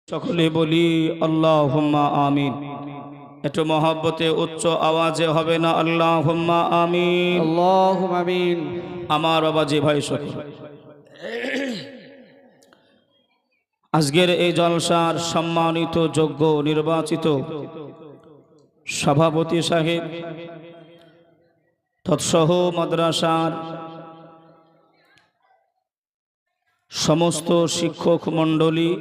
সকলে বলি আল্লাহুম্মা আমিন। একটু মহব্বতে উচ্চ আওয়াজে হবে না আল্লাহুম্মা আমিন? আল্লাহুম্মা আমিন। আমার বাবাজি ভাই সকল, আজকের এই জলসার সম্মানিত যোগ্য নির্বাচিত সভাপতি সাহেব তৎসহ মাদ্রাসার সমস্ত শিক্ষক মণ্ডলী,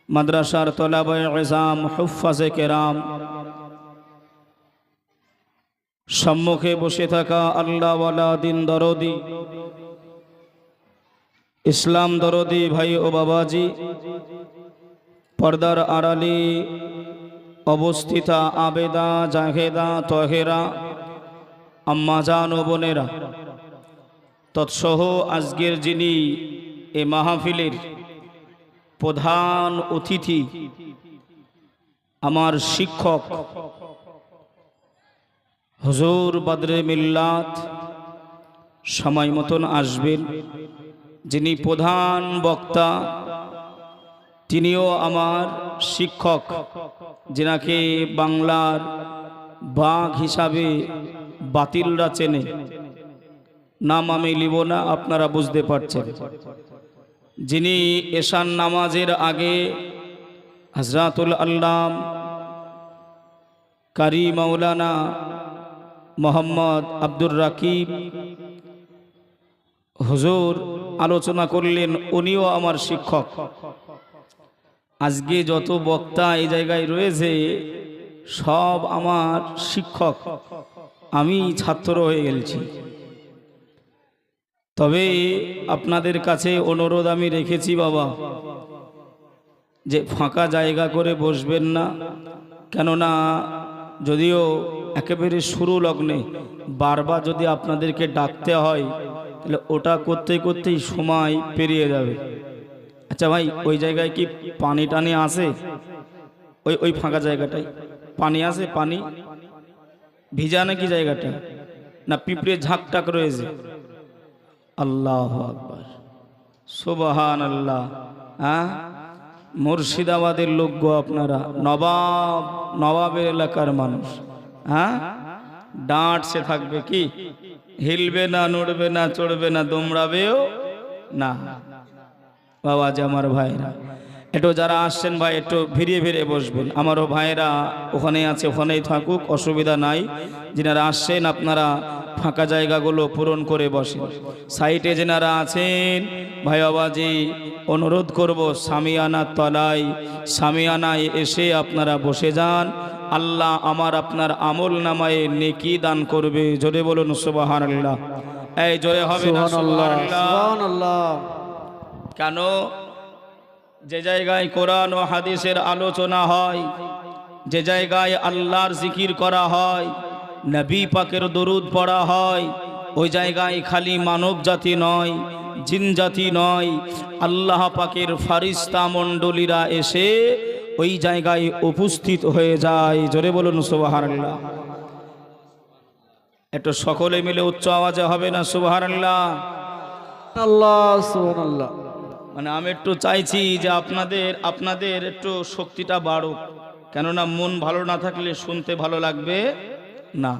মাদ্রাসার তলাবায়ে ইজাম, হুফাজে কেরাম, সম্মুখে বসে থাকা আল্লাহওয়ালা দিন দরদি, ইসলাম দরদি ভাই ও বাবাজি, পর্দার আড়ালে অবস্থিতা আবেদা, জাহেদা, তহেরা, আম্মাজান ও বোনেরা, তৎসহ আজকের যিনি এ মাহফিলের প্রধান অতিথি, আমার শিক্ষক হুজুর বদরে মিল্লাত, সময় মতন আসবেন। যিনি প্রধান বক্তা তিনিও আমার শিক্ষক, যিনাকে বাংলার বাঘ হিসাবে বাতিলরা চেনে। নাম আমি লিব না, আপনারা বুঝতে পারছেন। যিনি এশান নামাজের আগে হযরতুল আল্লাম কারি মাওলানা মোহাম্মদ আব্দুর রাকিব হুজুর আলোচনা করলেন, উনিও আমার শিক্ষক। আজকে যত বক্তা এই জায়গায় রয়েছে সব আমার শিক্ষক, আমি ছাত্র হয়ে গেছি। তবে আপনাদের কাছে অনুরোধ আমি রেখেছি বাবা, যে ফাঁকা জায়গা করে বসবেন না, কেননা যদিও একেবারে শুরু লগ্নে বারবার যদি আপনাদেরকে ডাকতে হয় তাহলে ওটা করতে করতেই সময় পেরিয়ে যাবে। আচ্ছা ভাই, ওই জায়গায় কি পানি টানি আছে? ওই ফাঁকা জায়গাটায় পানি আছে? পানি ভিজা নাকি জায়গাটা? না পিঁপড়ে ঝাঁকটাক রয়েছে? আল্লাহু আকবার, সুবহানাল্লাহ। হ্যাঁ, মুর্শিদাবাদের লোক গো আপনারা, নবাবের এলাকার মানুষ। হ্যাঁ, ডাঁটসে থাকবে, কি হিলবে না, নড়বে না, চড়বে না, দমড়াবেও না। বাবা যে আমার ভাইরা, একটু যারা আসছেন ভাই একটু ভিড়িয়ে ভিড়িয়ে বসবেন। আমারও ভাইরা ওখানে আছে, ওখানেই থাকুক, অসুবিধা নাই। যিনারা আসছেন আপনারা ফাঁকা জায়গাগুলো পূরণ করে বসেন। সাইটে যেনারা আছেন ভাই বাবাজি, অনুরোধ করব সামিয়ানার তলায়, সামিয়ানায় এসে আপনারা বসে যান। আল্লাহ আমার আপনার আমল নামায়ে নেকি দান করবে। জোরে বলুন সুবহানাল্লাহ। এই জোরে হবে না সুবহানাল্লাহ? কেন? যে জায়গায় কোরআন ও হাদিসের আলোচনা হয়, যে জায়গায় আল্লাহর জিকির করা হয়, নবী পাকের দরুদ পড়া হয়, ওই জায়গায় খালি মানব জাতি নয়, জিন জাতি নয়, আল্লাহ পাকের ফারিস্তা মণ্ডলীরা এসে ওই জায়গায় উপস্থিত হয়ে যায়। জোরে বলুন সুবহানাল্লাহ। একটু সকলে মিলে উচ্চ আওয়াজে হবে না সুবহানাল্লাহ? আল্লাহ সুবহানাল্লাহ। মানে আমি একটু চাইছি যে আপনাদের একটু শক্তিটা বাড়ুক, কেননা মন ভালো না থাকলে শুনতে ভালো লাগবে না।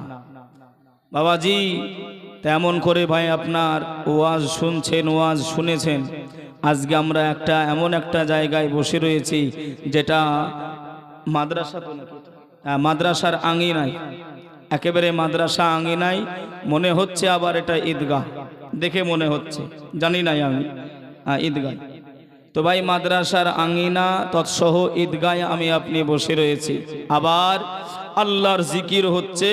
বাবাজি তেমন করে ভাই আপনার ওয়াজ শুনছেন, ওয়াজ শুনেছেন। আজকে আমরা এমন একটা জায়গায় বসে রয়েছি যেটা মাদ্রাসা তো নাকি, মাদ্রাসার আঙিনায়, একেবারে মাদ্রাসা আঙিনায় মনে হচ্ছে, আবার এটা ঈদগাহ দেখে মনে হচ্ছে, জানি নাই আমি, ঈদগাহ। তো ভাই মাদ্রাসার আঙিনা তৎসহ ঈদগায় আমি আপনি বসে রয়েছি। আবার আল্লাহর জিকির হচ্ছে,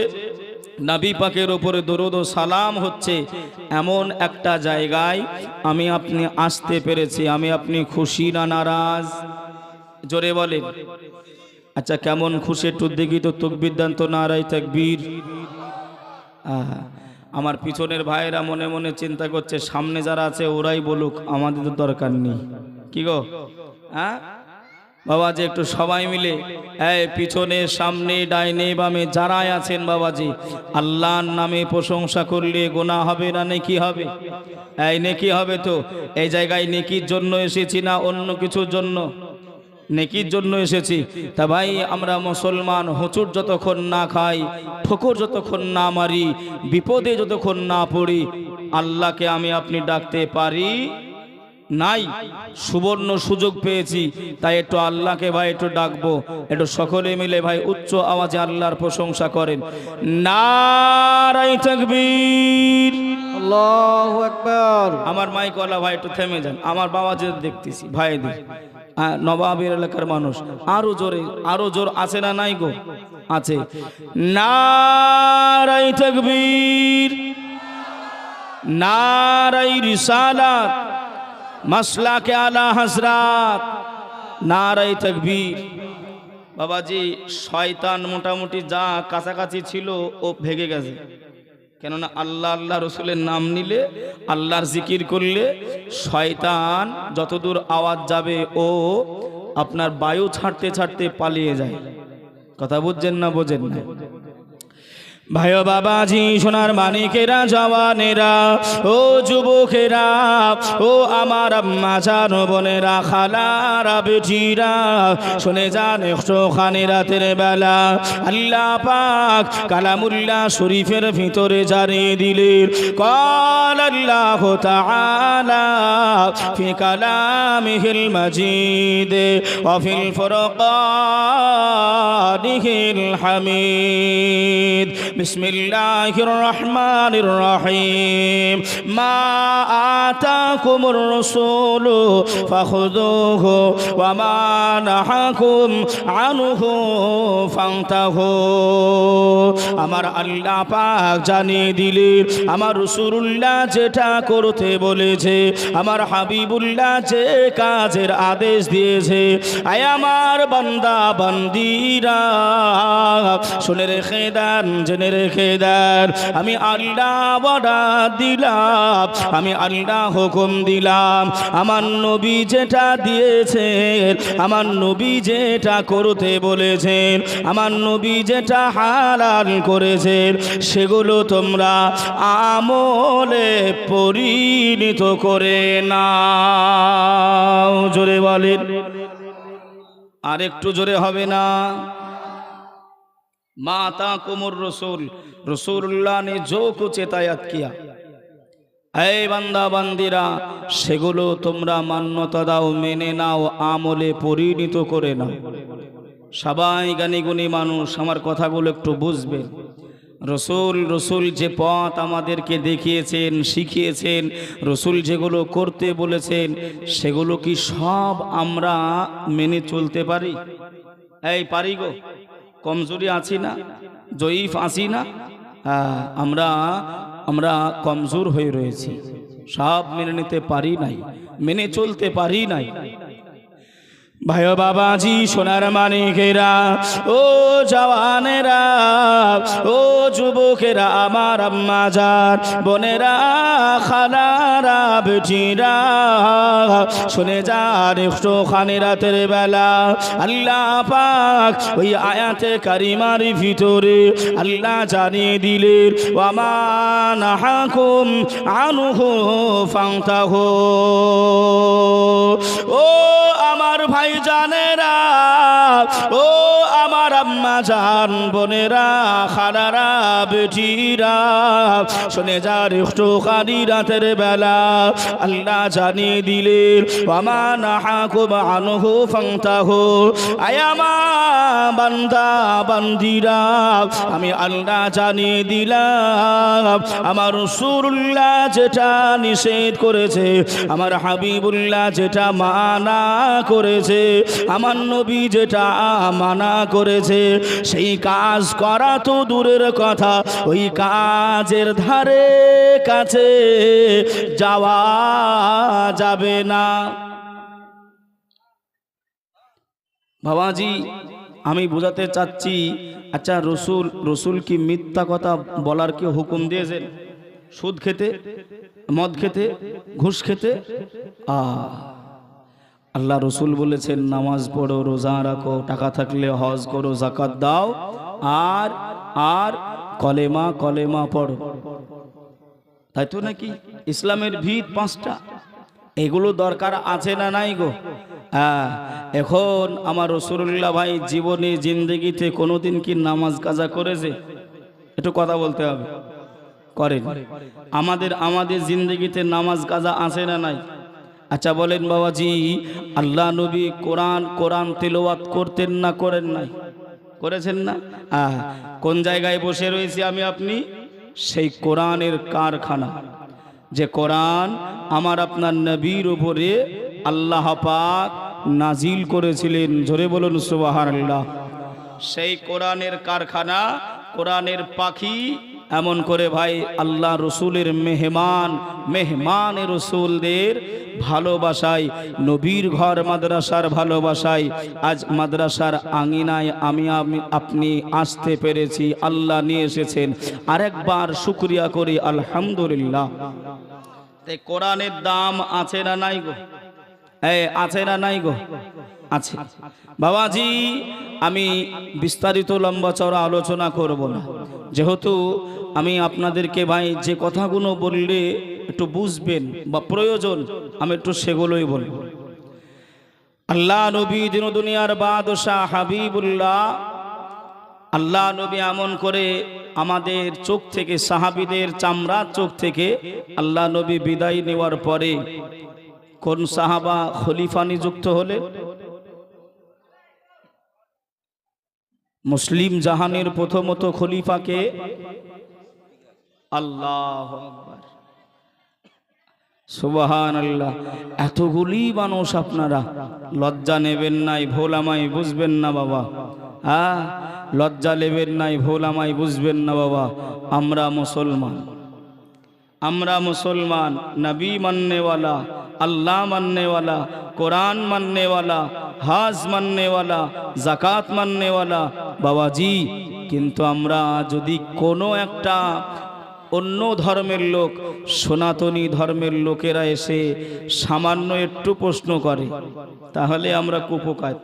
নবী পাকের উপরে দরুদ ও সালাম হচ্ছে, এমন একটা জায়গায় আমি আপনি আসতে পেরেছি। আমি আপনি খুশি না নারাজ? জোরে বলেন। আচ্ছা কেমন খুশি একটু দেখি তো, তাকবীর দেন তো, নারায়ে তাকবীর। আমার পিছনের ভাইয়েরা মনে মনে চিন্তা করছে, সামনে যারা আছে ওরাই বলুক, আমাদের তো দরকার নেই। কি গো? হ্যাঁ বাবাজি, একটু সবাই মিলে পিছনে, সামনে, ডাইনে, বামে যারাই আছেন বাবাজি, আল্লাহর নামে প্রশংসা করলে গুনাহ হবে না নেকি হবে? এই নেকি হবে তো। এই জায়গায় নেকির জন্য এসেছি না অন্য কিছুর জন্য? নেকির জন্য এসেছি। তা ভাই আমরা মুসলমান, হুজুর যতক্ষণ না খাই, ঠোকর যতক্ষণ না মারি, বিপদে যতক্ষণ না পড়ি, আল্লাহকে আমি আপনি ডাকতে পারি নাই। সুবর্ণ সুযোগ পেয়েছি, তাই একটু আল্লাহকে ভাই একটু ডাকবো। একটু সকলে মিলে ভাই উচ্চ আওয়াজে আল্লাহর প্রশংসা করেন। নারায়ে তাকবীর। আল্লাহু আকবার। আমার মাইকওয়ালা ভাই একটু থেমে যান, আমার বাবা যে দেখতেছি ভাই দি নবাবের এলাকার মানুষ, আরো জোরে, আরো জোর আছে না নাই গো? আছে। নারায়ে তাকবীর, নারায়ে রিসালাত, মাসলাকে আলা হযরত, নারায়ে তাকবীর। বাবাজি শয়তান মোটামুটি যা কাছাকাছি ছিল ও ভেগে গেছে, কেননা আল্লাহ আল্লাহ রসুলের নাম নিলে, আল্লাহর জিকির করলে শয়তান যতদূর আওয়াজ যাবে ও আপনার বায়ু ছাড়তে ছাড়তে পালিয়ে যায়। কথা বুঝছেন না? বোঝেন না ভাই ও বাবাজি, সোনার মানিকেরা, জওয়ানেরা, ও যুবকেরা, ও আমার আম্মা জান, বোনেরা, খালারা, বেটিরা, শুনে যান একটুখানি রাতের বেলা আল্লাহ পাক কালামুল্লাহ শরীফের ভিতরে জানিয়ে দিলেন, قال الله تعالى في كلامه المجيد وفي الفرقان الحميد بسم الله الرحمن الرحيم ما آتاكم الرسول فخذوه وما نهاكم عنه فانتهوا। আমার আল্লাহ পাক জানিয়ে দিলেন, আমার রাসূলুল্লাহ যেটা করতে বলেছে, আমার হাবিবুল্লাহ যে কাজের আদেশ দিয়েছে, আয় আমার বান্দা বান্দিরা শুনে রেখে দেন, জেনে রেখে দেন, আমি আল্লাহ অর্ডার দিলাম, আমি আল্লাহ হুকুম দিলাম, আমার নবী যেটা দিয়েছেন, আমার নবী যেটা করতে বলেছেন, আমার নবী যেটা হালাল করেছেন, সেগুলো তোমরা আমলে পরিণত করে নাও। জোরে বলেন, আর একটু জোরে হবে না? माता कुमुर रसूल, रसूलुल्लाह ने जो कुछ हिदायत किया, ऐ बंदा बंदीरा সেগুলো তোমরা মান্যতা দাও, মেনে নাও, আমলে পরিণত করে নাও। সবাই জ্ঞানী গুণী মানুষ আমার কথাগুলো একটু বুঝবেন। রসুল যে পথ আমাদেরকে দেখিয়েছেন, শিখিয়েছেন, রসুল যেগুলো করতে বলেছেন, সেগুলো কি সব আমরা মেনে চলতে পারি? এই পারি গো? কমজোরি আছি না? জয়ীফ আছি না? আমরা কমজোর হয়ে রয়েছি, সব মেনে নিতে পারি নাই, মেনে চলতে পারি নাই। ভাই বাবাজি, সোনার মানিকেরা, ও জওয়ানেরা, ও যুবকেরা, আমার আম্মা জান, বোনেরা, খালারা, বেটিরা, শুনে যান একটুখানি রাতের বেলা আল্লাহ পাক ওই আয়াতে কারিমার ভিতরে আল্লাহ জানিয়ে দিলেন, ওয়ামা নাহাকুম আনহু ফান্তাহু। ও আমার ভাই জানেরা, ও আমার আম্মা জান, বোনেরা, খালারা, বেটিরা, শুনে যার একটুখানি রাতের বেলা আল্লাহ জানিয়ে দিলেন, ওয়ামা নাহাকুম আনহু ফান্তাহু। আয় আমার বান্দা বান্দিরা, আমি আল্লাহ জানিয়ে দিলাম, আমার রাসূলুল্লাহ যেটা নিষেধ করেছে, আমার হাবিবুল্লাহ যেটা মানা করেছে, আমার নবী যেটা মানা করেছে, সেই কাজ করা তো দূরের কথা, ওই কাজের ধারে কাছে যাওয়া যাবে না। বাবাজি, আমি বোঝাতে চাচ্ছি, আচ্ছা রসুল কি মিথ্যা কথা বলার কি হুকুম দিয়েছেন? সুদ খেতে, মদ খেতে, ঘুষ খেতে? আল্লাহ রসুল বলেছেন, নামাজ পড়ো, রোজা রাখো, টাকা থাকলে হজ করো, যাকাত দাও, আর আর কলেমা কলেমা পড়ো। তাই তো নাকি? ইসলামের ভিত 5টা, এগুলো দরকার আছে না নাই গো? হ্যাঁ, এখন আমার রাসূলুল্লাহ ভাই জীবনে জিন্দেগিতে কোনোদিন কি নামাজ কাজা করেছে? একটু কথা বলতে হবে। করেন। আমাদের জিন্দেগিতে নামাজ কাজা আছে না নাই? আচ্ছা বলেন বাবাজি, আল্লাহ নবী কোরআন তেলাওয়াত করতেন না করেন নাই? করেছেন না? কোন জায়গায় বসে রয়েছি আমি আপনি? সেই কোরআনের কারখানা, যে কোরআন আমার আপনার নবীর উপরে আল্লাহ পাক নাজিল করেছিলেন। জোরে বলুন সুবহানাল্লাহ। সেই কোরআনের কারখানা, কোরআনের পাখি, এমন করে ভাই আল্লাহ রসুলের মেহমান রসুলদের ভালোবাসায়, নবীর ঘর মাদ্রাসার ভালোবাসায় আজ মাদ্রাসার আঙিনায় আমি আপনি আসতে পেরেছি। আল্লাহ নিয়ে এসেছেন, আরেকবার শুকরিয়া করি আলহামদুলিল্লাহ। তাই কোরআনের দাম আছে না নাই গো? আছে না নাই গো? আছে। বাবাজি, আমি বিস্তারিত লম্বা চড়া আলোচনা করব না, যেহেতু আমি আপনাদেরকে ভাই যে কথাগুলো বললে একটু বুঝবেন বা প্রয়োজন, আমি একটু সেগুলোই বলবো। আল্লাহ নবী দিন দুনিয়ার বাদশাহ হাবিবুল্লাহ, আল্লাহ নবী এমন করে আমাদের চোখ থেকে, সাহাবীদের চামড়ার চোখ থেকে আল্লাহ নবী বিদায় নেওয়ার পরে কোন সাহাবা খলিফা নিযুক্ত হলেন? মুসলিম জাহানের প্রথমত খলিফাকে আল্লাহু আকবার, সুবহানাল্লাহ। এতগুলি মানুষ আপনারা লজ্জা নেবেন নাই, ভুল আমায় বুঝবেন না বাবা। লজ্জা নেবেন নাই, ভুল আমায় বুঝবেন না বাবা। আমরা মুসলমান, নবী মাননেওয়ালা, अल्लाह मानने वाला, कुरान मानने वाला, हज मानने वाला, जाकात मानने वाला बाबाजी। किन्तु आमरा यदि कोनो एकटा अन्य धर्मेर लोक, सनातनी धर्मेर लोकेरा एसे सामान्य एकटू प्रश्न करे, ताहले आमरा कुपोकात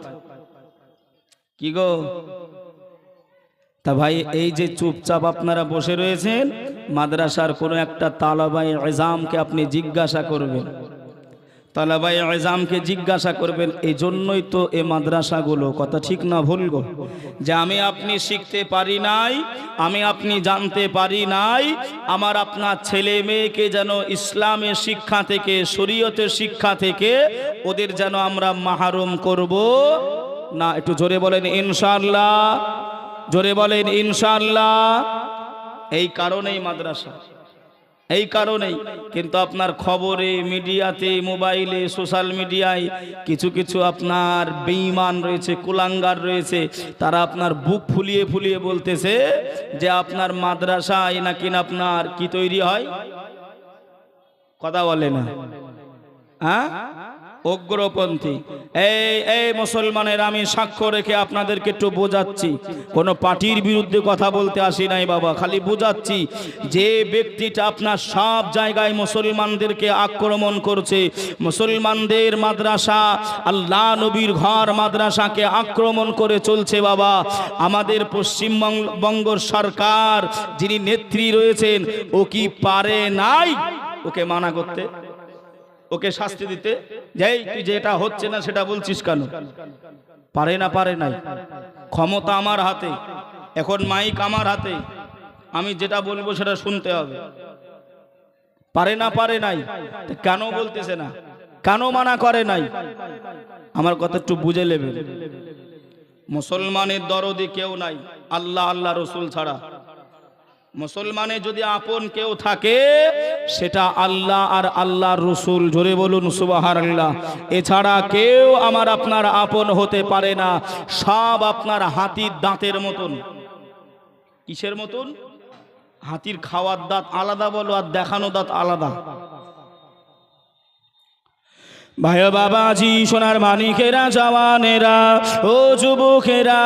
कि गो? ता भाई এই যে চুপচাপ আপনারা বসে রয়েছেন, মাদ্রাসার কোনো একটা তালাবায়ে ইজামকে আপনি জিজ্ঞাসা করবেন, তালাবায়ে ইজামকে জিজ্ঞাসা করবেন, এই জন্যই তো এই মাদ্রাসাগুলো, কথা ঠিক না ভুল গো? যে আমি আপনি শিখতে পারি নাই, আমি আপনি জানতে পারি নাই, আমার আপনার ছেলে মেয়েকে যেন ইসলামের শিক্ষা থেকে, শরীয়তের শিক্ষা থেকে ওদের যেন আমরা মাহরুম করব না। একটু জোরে বলেন ইনশাআল্লাহ, জোরে বলেন ইনশাআল্লাহ। এই কারণেই মাদ্রাসা, এই কারণেই। কিন্তু আপনার খবরে, মিডিয়াতে, মোবাইলে, সোশ্যাল মিডিয়ায় কিছু কিছু আপনার বেঈমান রয়েছে, কুলাঙ্গার রয়েছে, তারা আপনার বুক ফুলিয়ে ফুলিয়ে বলতেছে যে আপনার মাদ্রাসায় নাকি আপনার কি তৈরি হয়, কথা বলে না, উগ্রপন্থী। এই মুসলমানের আমি সাক্ষ্য রেখে আপনাদেরকে একটু বোঝাচ্ছি, কোনো পার্টির বিরুদ্ধে কথা বলতে আসি নাই বাবা, খালি বোঝাচ্ছি যে ব্যক্তিটা আপনার সব জায়গায় মুসলমানদেরকে আক্রমণ করছে, মুসলমানদের মাদ্রাসা, আল্লাহ নবীর ঘর মাদ্রাসাকে আক্রমণ করে চলছে বাবা, আমাদের পশ্চিমবঙ্গ সরকার যিনি নেত্রী রয়েছেন, ও কি পারে নাই ওকে মানা করতে, ওকে শাস্তি দিতে? যাই, তুই যেটা হচ্ছে না সেটা বলছিস কেন? পারে না, পারে নাই। ক্ষমতা আমার হাতে, এখন মাইক আমার হাতে, আমি যেটা বলবো সেটা শুনতে হবে। পারে না, পারে নাই, কেন বলতেছে না, কেন মানা করে নাই? আমার কথা একটু বুঝে নেবেন। মুসলমানের দরদি কেউ নাই আল্লাহ, আল্লাহ রসুল ছাড়া। মুসলমানের যদি আপন কেউ থাকে সেটা আল্লাহ আর আল্লাহর রসুল, জোরে বলুন সুবহানাল্লাহ। এছাড়া কেউ আমার আপনার আপন হতে পারে না। সব আপনার হাতির দাঁতের মতন। কিসের মতন? হাতির খাওয়ার দাঁত আলাদা বলো, আর দেখানো দাঁত আলাদা। ভাই বাবাজি, সোনার মানিকেরা, জওয়ানেরা, ও যুবকেরা,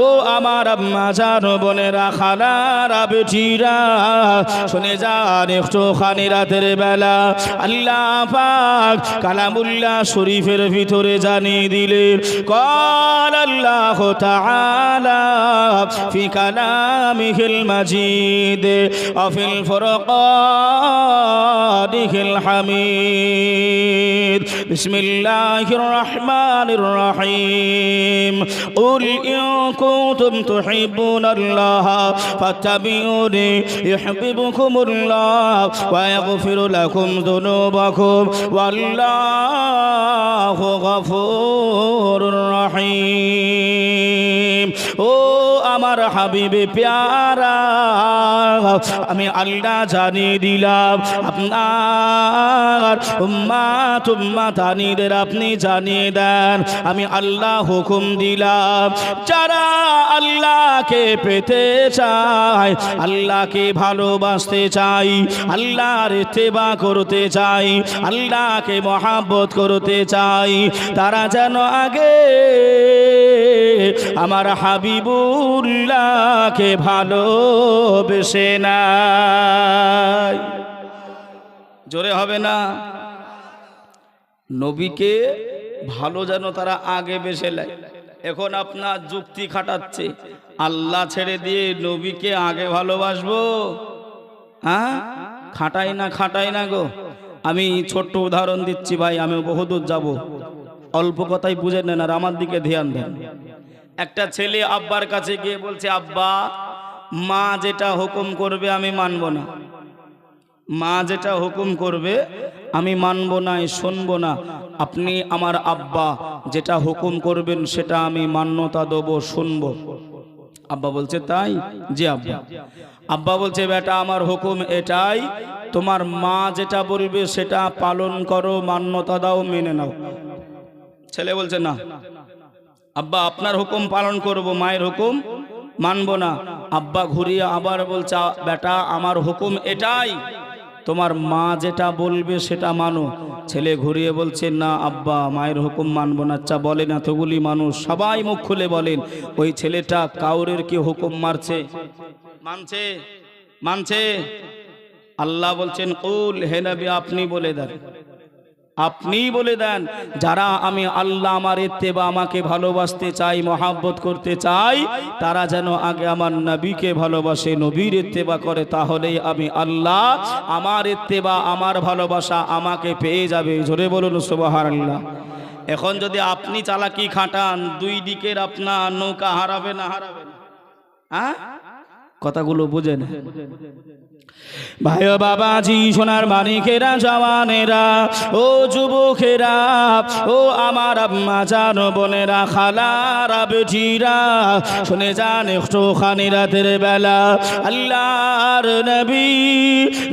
ও আমার আম্মা জান, বোনেরা, খালারা, বেটিরা, শুনে যান একটুখানি রাতের বেলা আল্লাহ পাক কালামুল্লাহ শরীফের ভিতরে জানিয়ে দিলেন, قال الله تعالى في كلامه المجيد وفي الفرقان الحميد বিসমিল্লাহির রাহমানির রহিম কুল ইন কুনতুম তুহিব্বুনাল্লাহ ফাত্তাবিউনি ইউহিব্বুকুমুল্লাহ ওয়া ইয়াগফির লাকুম যুনুবাকুম ওয়াল্লাহু গফুরুর রহিম। ও আমার হাবিবে প্যারা, আমি আল্লাহ জানিয়ে দিলাম, আপনার উম্মাত উম্মাতানিদের আপনি জানিয়ে দেন, আমি আল্লাহ হুকুম দিলাম, যারা আল্লাহকে পেতে চায়, আল্লাহকে ভালোবাসতে চাই, আল্লাহর ইত্তেবা করতে চাই, আল্লাহকে মহাব্বত করতে চাই, তারা যেন আগে আমার হাবিবুল্লাহকে ভালোবেসে নাই। জোরে হবে না? নবীকে ভালো যেন তারা আগে বেসে নেয়। এখন আপনার যুক্তি খাটাচ্ছে, আল্লাহ ছেড়ে দিয়ে নবীকে আগে ভালোবাসবো? হ্যাঁ, খাটাই না গো। আমি ছোট্ট উদাহরণ দিচ্ছি ভাই, আমি বহুদূর যাব, অল্প কথাই বুঝে নেন আর আমার দিকে ধ্যান দেন। একটা ছেলে আব্বার কাছে গিয়ে বলছে, আব্বা মা যেটা হুকুম করবে আমি মানব না, মা যেটা হুকুম করবে আমি মানব না, শুনবো না, আপনি আমার আব্বা যেটা হুকুম করবেন সেটা আমি মান্যতা দেবো, শুনবো। আব্বা বলছে তাই? জি আব্বা। আব্বা বলছে, বেটা আমার হুকুম এটাই, তোমার মা যেটা বলবে সেটা পালন করো, মান্যতা দাও, মেনে নাও। ছেলে বলছে না আব্বা আপনার হুকুম পালন করব, মায়ের হুকুম মানব না। আব্বা ঘুরিয়ে আবার বলছে, বেটা আমার হুকুম এটাই, তোমার মা যেটা বলবে সেটা মানো। ছেলে ঘুরিয়ে বলছে, না আব্বা মায়ের হুকুম মানব না। আচ্ছা বলেন, এতগুলি মানুষ সবাই মুখ খুলে বলেন, ওই ছেলেটা কাউরের কি হুকুম মারছে? মানছে? আল্লাহ বলছেন, কুল, হে নবী আপনি বলে দেন, আপনি বলে দেন, যারা আমি আল্লাহ আমার ইত্তেবা, আমাকে ভালোবাসতে চাই, মহাব্বত করতে চাই, তারা যেন আগে আমার নবীকে ভালোবাসে, নবীর ইত্তেবা করে, তাহলেই আমি আল্লাহ, আমার ইত্তেবা আমার ভালোবাসা আমাকে পেয়ে যাবে। জোরে বলুন সুবহানাল্লাহ। এখন যদি আপনি চালাকি খাটান, দুই দিকের আপনার নৌকা হারাবে না? হ্যাঁ, কথাগুলো বুঝেন ভাই ও বাবাজি, সোনার মানিকেরা, জওয়ানেরা, ও যুবকেরা, ও আমার আম্মা জান বোনেরা, খালারা, বেটিরা, শুনে যান একটুখানি রাতের বেলা আল্লাহর নবী,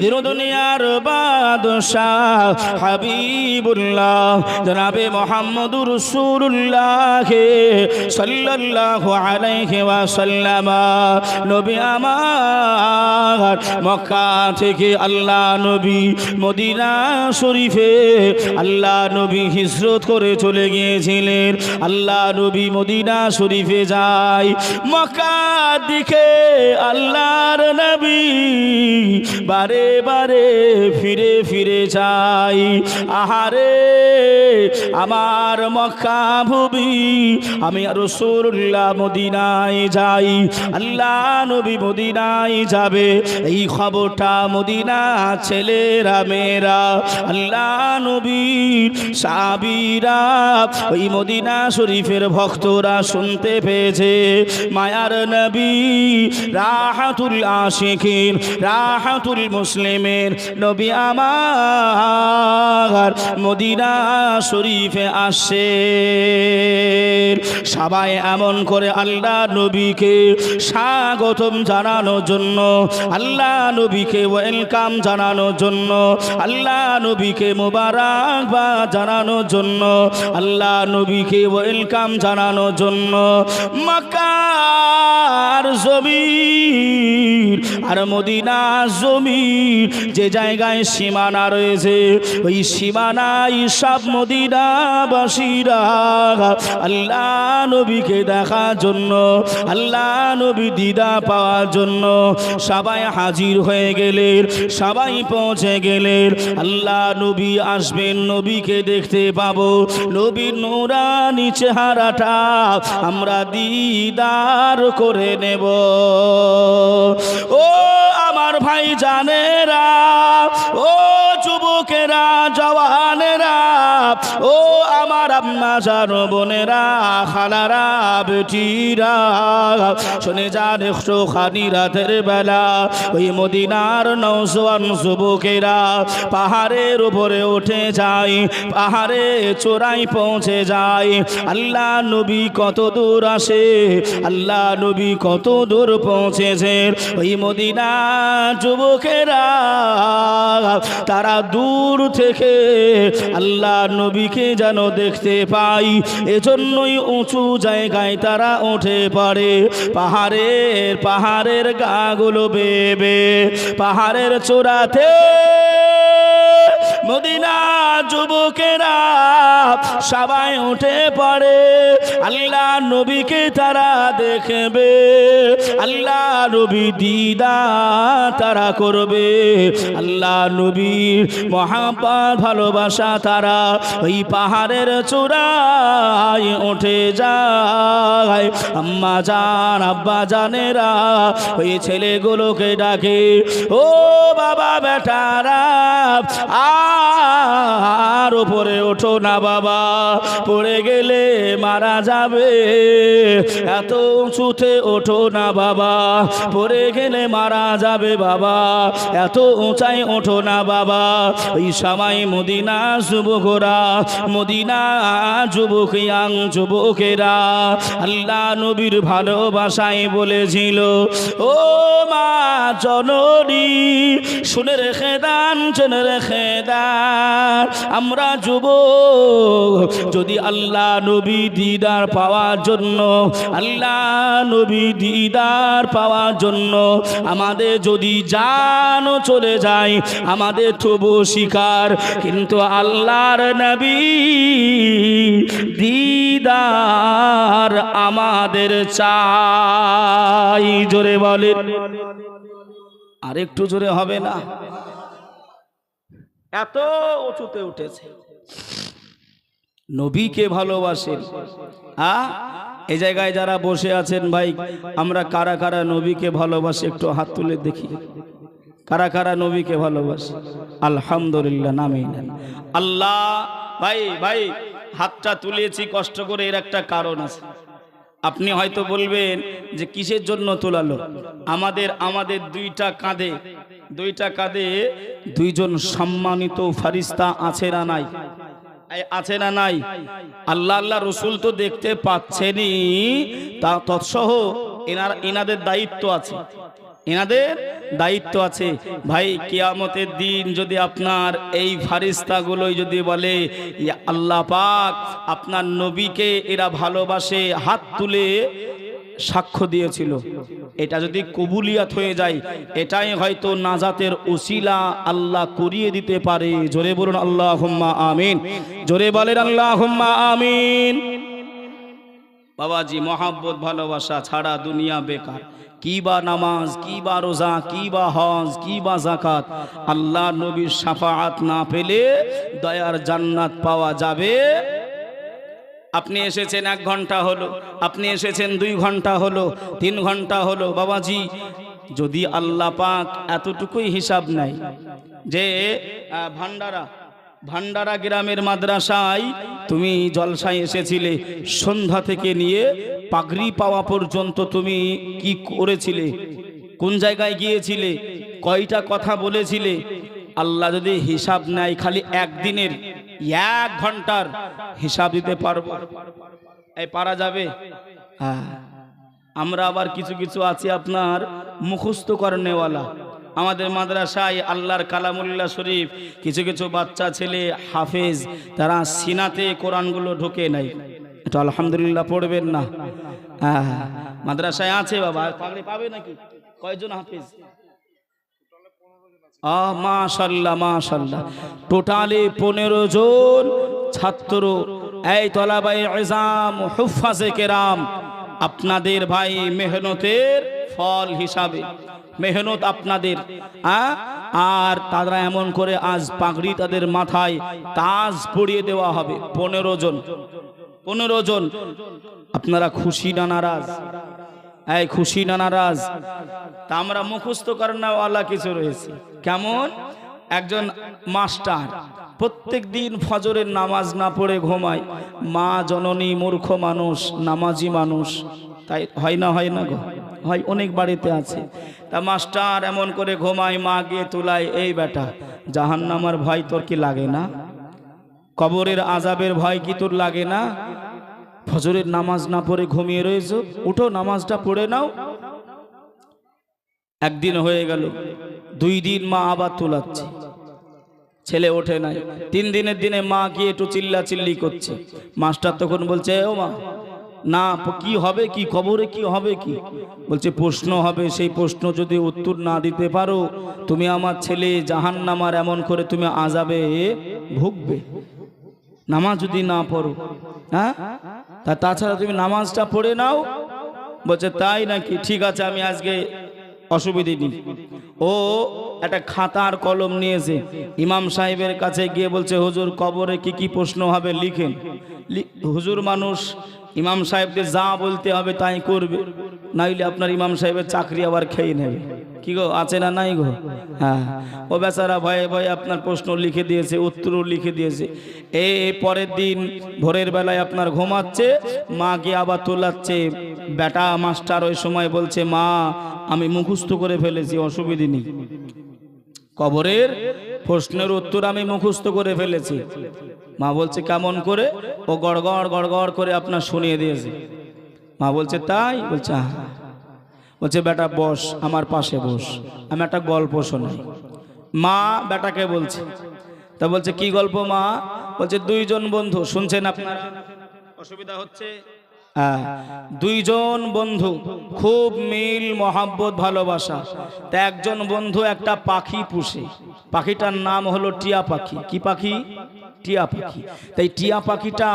দিন দুনিয়ার বাদশাহ হাবিবুল্লাহ জনাবে মুহাম্মদুর রাসূলুল্লাহ সাল্লাল্লাহু আলাইহি ওয়াসাল্লাম, নবী আমার মক্কা থেকে আল্লাহ নবী মদিনা শরীফে আল্লাহ নবী হিজরত করে চলে গিয়েছিলেন। আল্লাহ নবী মদিনা শরীফে যায়, মক্কার দিকে আল্লাহর নবী বারে বারে ফিরে ফিরে যায়। আহারে আমার মক্কা ভূমি, আমি রাসূলুল্লাহ মদিনায় যাই, আল্লাহ নবী মদিনায় যাবে, এই খবরটা মদিনা ছেলেরা মেয়েরা, আল্লাহ নবীর সাহাবীরা, ওই মদিনা শরীফের ভক্তরা শুনতে পেয়েছে। মায়ার নবী রাহাতুল আশিকিন, রাহাতুল মুসলিমের নবী আমার মদিনা শরীফে আসে। সবাই এমন করে আল্লাহ নবীকে স্বাগতম জানানোর জন্য, আল্লাহ নবীকে ওয়েলকাম জানানোর জন্য, আল্লাহ নবীকে মোবারকবাদ জানানোর জন্য, আল্লাহ নবীকে ওয়েলকাম জানানোর জন্য মক্কার জমিন আর মদিনার জমিন যে জায়গায় সীমানা রয়েছে, ওই সীমানায় সব মদিনাবাসীরা আল্লাহ নবীকে দেখার জন্য, আল্লাহ নবী দিদা পাওয়ার জন্য সবাই হাজির হয়ে গেলেন, সবাই পৌঁছে গেলেন। আল্লাহ নবী আসবেন, নবীকে দেখতে পাবো, নবীর নূরানি চেহারাটা আমরা দিদার করে নেব। ও আমার ভাই জানেরা, ও যুবক যুবকেরা জওয়ানেরা ও আমার আম্মা জান বোনেরা খালারা বেটিরা শুনে যান একটুখানি রাতের বেলা ওই মদিনার নওজোয়ান যুবকেরা পাহাড়ের উপরে উঠে যায়, পাহাড়ে চূড়ায় পৌঁছে যায়। আল্লাহ নবী কত দূর আসে, আল্লাহ নবী কত দূর পৌঁছেছে। ওই মদিনা যুবকেরা তারা দূর থেকে আল্লাহ নবীকে যেন দেখতে পাই, এজন্যই উঁচু জায়গায় তারা উঠে পড়ে। পাহাড়ের গাগুলো বেবে পাহাড়ের চূড়াতে মদিনা যুবকেরা সবাই উঠে পড়ে। আল্লাহ নবীকে তারা দেখবে, আল্লাহ নবী দিদার তারা করবে। আল্লাহ নবীর মহাব্বত ভালোবাসা তারা ওই পাহাড়ের চূড়ায় উঠে যায়। আম্মা জান আব্বা জানেরা ওই ছেলেগুলোকে ডাকে, ও বাবা বেটারা আর উপরে ওঠো না বাবা, পড়ে গেলে মারা যাবে। এত উঁচুতে ওঠো না বাবা, পড়ে গেলে মারা যাবে বাবা। এত উঁচাই ওঠো না বাবা। ওই সময় মদিনা যুবকরা, মদিনা যুবকিয়াং যুবকেরা আল্লাহ নবীর ভালোবাসায় বলেছিল, ও মা জননী শুনে রেখে দান, শুনে রেখে দান, আমরা যুবক যদি আল্লাহ নবী দিদার পাওয়ার জন্য, আল্লাহ নবী দিদার পাওয়ার জন্য আমাদের যদি জান চলে যায় আমাদের তবু শিকার, কিন্তু আল্লাহর নবী দিদার আমাদের চাই। জোরে বলেন, আরেকটু জোরে হবে না? এত উঁচুতে উঠেছে, নবীকে ভালোবাসেন। এই জায়গায় যারা বসে আছেন ভাই, আমরা কারা কারা নবীকে ভালোবাসি একটু হাত তুলে দেখি। কারা কারা নবীকে ভালোবাসে? আলহামদুলিল্লাহ, নামে নেন। আল্লাহ ভাই ভাই হাতটা তুলেছি কষ্ট করে, এর একটা কারণ আছে। আপনি হয়তো বলবেন যে কিসের জন্য তোলালো? আমাদের দুইটা কাঁধে দুইজন সম্মানিত ফারিস্তা আছে না নাই? আছে না নাই? আল্লাহ রসুল তো দেখতে পাচ্ছেনই, তা তৎসহ এনাদের দায়িত্ব আছে, এনাদের দায়িত্ব আছে। ভাই কিয়ামতের দিন যদি আপনার এই ফারিস্তাগুলোই যদি বলে ইয়া আল্লাহ পাক আপনার নবীকে এরা ভালোবাসে, হাত তুলে সাক্ষ্য দিয়েছিল, এটা যদি কবুলিয়াত হয়ে যায়, এটাই হয়তো নাজাতের উসিলা আল্লাহ করিয়ে দিতে পারে। জোরে বলুন আল্লাহুম্মা আমিন, জোরে বলেন আল্লাহুম্মা আমিন। বাবাজি, মহাব্বত ভালোবাসা ছাড়া দুনিয়া বেকার। কি বা নামাজ, কি বা রোজা, কি বা হজ, কি বা যাকাত, আল্লাহ নবীর শাফাআত না পেলে দয়ার জান্নাত পাওয়া যাবে? আপনি এসেছেন 1 ঘন্টা হলো, আপনি এসেছেন 2 ঘন্টা হলো, 3 ঘন্টা হলো, বাবাজি যদি আল্লাহ পাক এতটুকুই হিসাব নাই যে ভান্ডারা গ্রামের মাদ্রাসায় তুমি জলসায় এসেছিলে, সন্ধ্যা থেকে নিয়ে পাগড়ি পাওয়া পর্যন্ত তুমি কি করেছিলে, কোন জায়গায় গিয়েছিলে, কয়টা কথা বলেছিলে, আল্লাহ যদি হিসাব নেয় খালি একদিনের 1 ঘন্টার হিসাব দিতে পারবো? এই পারা যাবে? হ্যাঁ। আমরা আবার কিছু কিছু আছি আপনার মুখস্থ করেনেওয়ালা। আমাদের মাদ্রাসায় আল্লাহর কালামুল্লাহ শরীফ কিছু কিছু বাচ্চা ছেলে হাফেজ, তারা সিনাতে কোরআনগুলো ঢোকে নাই। এটা আলহামদুলিল্লাহ পড়বেন না? হ্যাঁ, মাদ্রাসায় আছে বাবা। পাগড়ি পাবে নাকি? কয়জন হাফেজ? মাশাআল্লাহ মাশাআল্লাহ, টোটালি 15 জন ছাত্র। এই তলাবায়ে ইজাম হুফাজে কেরাম, আপনাদের ভাই মেহনতের ফল হিসাবে, মেহনত আপনাদের। আর তারা এমন করে আজ পাগড়ি তাদের মাথায় তাজ পরিয়ে দেওয়া হবে। 15 জন। আপনারা খুশি না নারাজ? এই খুশি না নারাজ? তা আমরা মুখস্থ করেন না ওয়ালা কিছু রয়েছে। কেমন? একজন মাস্টার প্রত্যেক দিন ফজরের নামাজ না পড়ে ঘুমায়। মা জননী মূর্খ মানুষ, নামাজি মানুষ, তাই হয় না গো? হয়, অনেক বাড়িতে আছে। তা মাস্টার এমন করে ঘুমায়, মা গিয়ে তুলায়, এই বেটা জাহান্নামের ভয় তোর কি লাগে না? কবরের আযাবের ভয় কি তোর লাগে না? ফজরের নামাজ না পড়ে ঘুমিয়ে রয়েছো, উঠো নামাজটা পড়ে নাও। একদিন হয়ে গেল, 2 দিন মা আবার তোলাচ্ছে, ছেলে ওঠে নাই। 3 দিনের দিনে মা গিয়ে একটু চিল্লাচিল্লি করছে। মাস্টার তখন বলছে, ও মা, না কি হবে, কি কবরে কি হবে, কি বলছে? প্রশ্ন হবে, সেই প্রশ্ন যদি উত্তর না দিতে পারো তুমি আমার ছেলে জাহান্নামার এমন করে তুমি আযাবে ভুগবে, নামাজ যদি না পড়ো। হ্যাঁ, তাছাড়া তুমি নামাজটা পড়ে নাও। বলছে তাই নাকি, ঠিক আছে, আমি আজকে অসুবিধে নেই। ও একটা খাতার কলম নিয়েছে, ইমাম সাহেবের কাছে গিয়ে বলছে, হুজুর কবরে কি কি প্রশ্ন হবে লিখেন। হুজুর মানুষ, ইমাম সাহেবকে যা বলতে হবে তাই করবে, নাইলে আপনার ইমাম সাহেবের চাকরি আবার খেয়ে নেবে। কি গো, আছে না নাই গো? হ্যাঁ, ও বেচারা ভয়ে ভয়ে আপনার প্রশ্ন লিখে দিয়েছে, উত্তরও লিখে দিয়েছে। পরের দিন ভোরের বেলায় আপনার ঘুমাচ্ছে, মা গিয়ে আবার তোলাচ্ছে। বেটা মাস্টার ওই সময় বলছে, মা আমি মুখস্থ করে ফেলেছি, অসুবিধে নেই, কবরের প্রশ্নের উত্তর আমি মুখস্থ করে ফেলেছি। মা বলছে কেমন করে? ও গড়গড় গড়গড় করে আপনার শুনিয়ে দিয়েছে। মা বলছে তাই? বলছে হ্যাঁ। বলছে বেটা বস, আমার পাশে বস, আমি একটা গল্প শোনাই। মা বেটাকে বলছে, তা বলছে কি গল্প মা? বলছে 2 জন বন্ধু, শুনছেন আপনারা? অসুবিধা হচ্ছে? হ্যাঁ, 2 জন বন্ধু, খুব মিল মহাব্বত ভালোবাসা। তা একজন বন্ধু একটা পাখি পুষে, পাখিটার নাম হলো টিয়া পাখি। কি পাখি? টিয়া পাখি। তাই টিয়া পাখিটা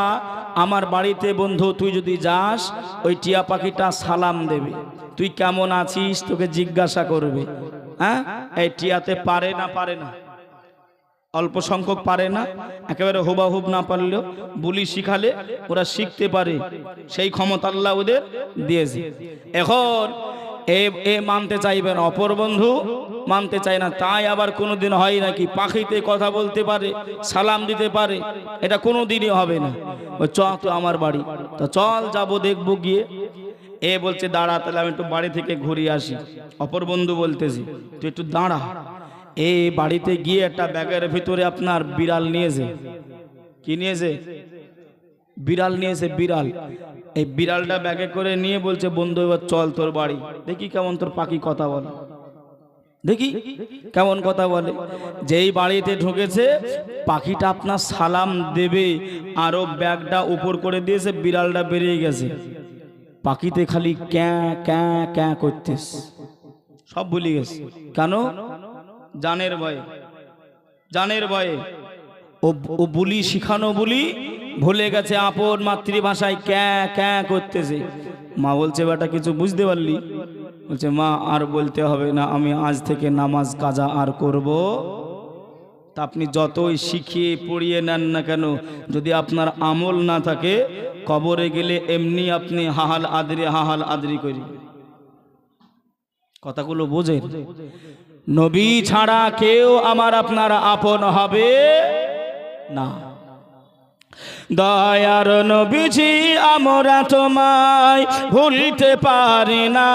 আমার বাড়িতে বন্ধু, তুই যদি যাস ওই টিয়া পাখিটা সালাম দেবে, তুই কেমন আছিস তোকে জিজ্ঞাসা করবে। হ্যাঁ, এই টিয়াতে পারে না, পারে না, অল্প সংখ্যক পারে না, একেবারে হুবাহুব না পারলেও বুলি শিখালে ওরা শিখতে পারে, সেই ক্ষমতা আল্লাহ ওদের দিয়েছে। এখন এ মানতে চাইবেন, অপর বন্ধু মানতে চায় না। তাই আবার কোনোদিন হয় নাকি পাখিতে কথা বলতে পারে, সালাম দিতে পারে? এটা কোনোদিনই হবে না। চ তো আমার বাড়ি, তো চল যাবো, দেখবো গিয়ে। বলছে দাঁড়া, তাহলে আমি একটু বাড়ি থেকে ঘুরিয়ে আসি। অপর বন্ধু বলতেছি তুই একটু দাঁড়া। বাড়িতে গিয়ে একটা ব্যাগের ভিতরে আপনার বিড়াল নিয়েছে। কি নিয়েছে? বিড়াল নিয়েছে, বিড়াল। এই বিড়ালটা ব্যাগে করে নিয়ে বলছে বন্ধু এবার চল তোর বাড়ি, দেখি কেমন তোর পাখি কথা বলে, দেখি কেমন কথা বলে। যেই বাড়িতে ঢুকেছে পাখিটা আপনার সালাম দেবে, আরো ব্যাগটা উপর করে দিয়েছে, বিড়ালটা বেরিয়ে গেছে। পাখিতে খালি ক্যাঁ ক্যাঁ ক্যাঁ করতেস, সব ভুলে গেছে। কেন? জানের ভয়ে, জানের ভয়ে। ও বুলি শিখানো বুলি ভুলে গেছে, আপন মাতৃভাষায় ক্যাঁ ক্যাঁ করতেছে। মা বলছে বেটা কিছু বুঝতে পারলি? বলছে মা আর বলতে হবে না, আমি আজ থেকে নামাজ কাজা আর করব। তা আপনি যতই শিখিয়ে পড়িয়ে নেন না কেন, যদি আপনার আমল না থাকে, কবরে গেলে এমনি আপনি হাহাল আদরি করি। কথাগুলো বোঝেন? নবী ছাড়া কেউ আমার আপনার আপন হবে না। দয়ার নবীজি আমরা তোমায় ভুলতে পারি না,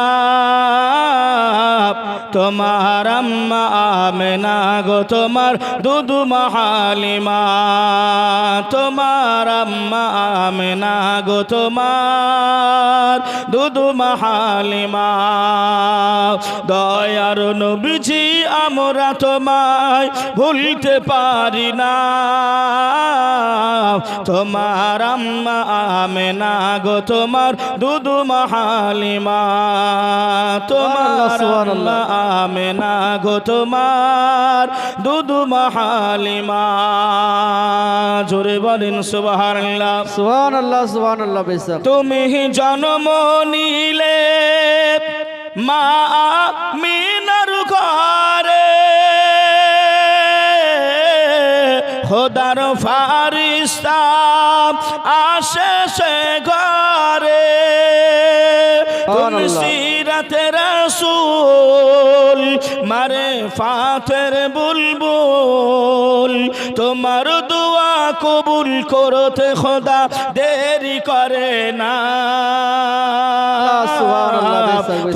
তোমার আম্মা আমেনা গো, তোমার দুদু হালিমা, তোমার আম্মা আমেনা গো, তোমার দুদু হালিমা। দয়ার নবীজি আমরা তোমায় ভুলতে পারি না, তোমার আম্মা আমেনা গো, তোমার দুদু হালিমা, তোমার আম্মা আমেনা গো, তোমার দুদু হালিমা। জোরে বলেন সুবহানাল্লাহ, সুবহানাল্লাহ, সুবহানাল্লাহ। বেশক তুমি জন্ম নিলে মা আমিনার ঘরে, খোদার ফারিস্তা আসে সে ঘরে, তুমি সিরাতে রাসূল মারে ফাতের বুলবুল তোমার দোয়া কবুল করতে খোদা দেরি করে না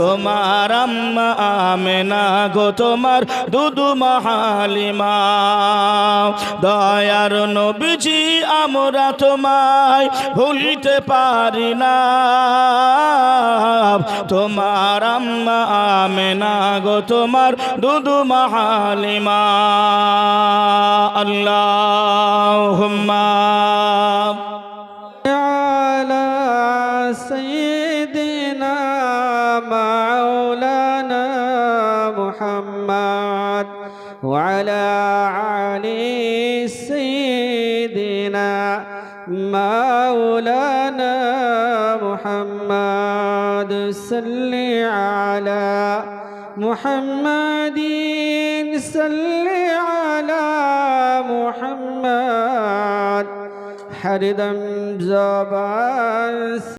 তোমার আম্মা আমেনা গো তোমার দুদু হালিমা দয়ার নবীজি আমরা তোমায় ভুলতে পারি না তোমার আম্মা আমেনা গো তোমার দুদু হালিমা আল্লাহুম্মা على سيدنا مولانا محمد وعلى آل سيدنا مولانا محمد صل على محمد صل على محمد हरदम ज़बान